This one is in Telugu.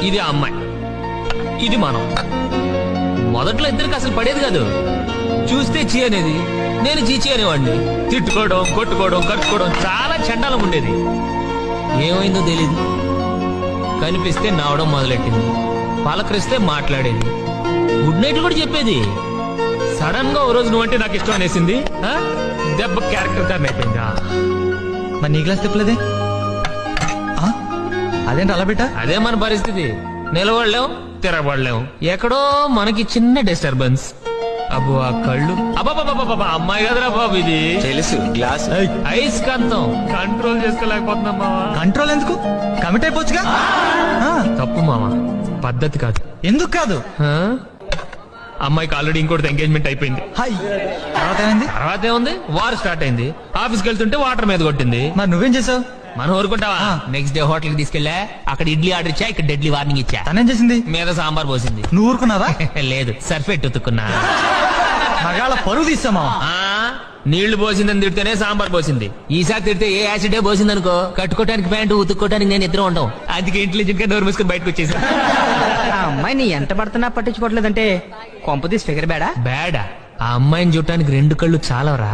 ఇది ఆ అమ్మాయి, ఇది మనం. మొదట్లో ఇద్దరికి అసలు పడేది కాదు. చూస్తే చీ అనేది, నేను చీచి అనేవాడిని. తిట్టుకోవడం, కొట్టుకోవడం, కట్టుకోవడం చాలా చండాలం ఉండేది. ఏమైందో తెలీదు. కనిపిస్తే నవ్వడం మొదలెట్టింది, పలకరిస్తే మాట్లాడేది, గుడ్ నైట్ కూడా చెప్పేది. సడన్ గా ఓ రోజు నువ్వంటే నాకు ఇష్టం అనేసింది. దెబ్బ క్యారెక్టర్ టర్న్ అయిపోయింది. మరి నీ క్లాస్ తిప్పలేదే? అదేంటి అలా బిడ్డ? అదే మన పరిస్థితి. నిలబడలేం, తిరగబడలేం. ఎక్కడో మనకి చిన్న డిస్టర్బెన్స్. అబ్బో ఆ కళ్ళు, అబ్బాబాబా అమ్మాయి కదరా బాబు ఇది. తెలుసు గ్లాస్ ఐస్కాంతం కంట్రోల్ చేసుకోలేకపోతున్నాం మావా. కంట్రోల్ ఎందుకు? కమిట్ అయిపోవచ్చుగా. తప్పు మావా, పద్ధతి కాదు. ఎందుకు కాదు? అమ్మాయికి ఆల్రెడీ ఇంకోటి ఎంగేజ్మెంట్ అయిపోయింది. తర్వాత ఏమైంది? తర్వాత ఏముంది, వార్ స్టార్ట్ అయింది. ఆఫీస్కి వెళ్తుంటే వాటర్ మీద కొట్టింది. మరి నువ్వేం చేసావు? మనం ఊరుకుంటావా? నెక్స్ట్ డే హోటల్ కి తీసుకెళ్లా, అక్కడ ఇడ్లీ ఆర్డర్ ఇచ్చా, ఇక్కడ డెడ్లీ వార్నింగ్ ఇచ్చా. తనేం చేసింది? మీద సాంబార్ పోసింది. నువ్వు ఊరుకున్నావా? లేదు, సర్ఫెట్ ఉతుక్కున్నా. మగాళ్ళ పరువు తీస్తామా? నీళ్లు పోసిందని తిడితేనే సాంబార్ పోసింది. ఈసారి తిడితే ఏ యాసిడే పోసింది అనుకో, కట్టుకోవడానికి ప్యాంటు, ఉతుక్కోవడానికి నేను ఇద్దరు ఉంటాం. అందుకే ఇంటెలిజెంట్ గా నోరు మూసుకొని బయటకు వచ్చేసా. ఆ అమ్మాయి నీ ఎంత పడుతున్నా పట్టించుకోవట్లేదంటే కొంపదీసి ఫిగర్ బేడా? బ్యాడా? ఆ అమ్మాయిని చూడటానికి 2 కళ్ళు చాలవరా.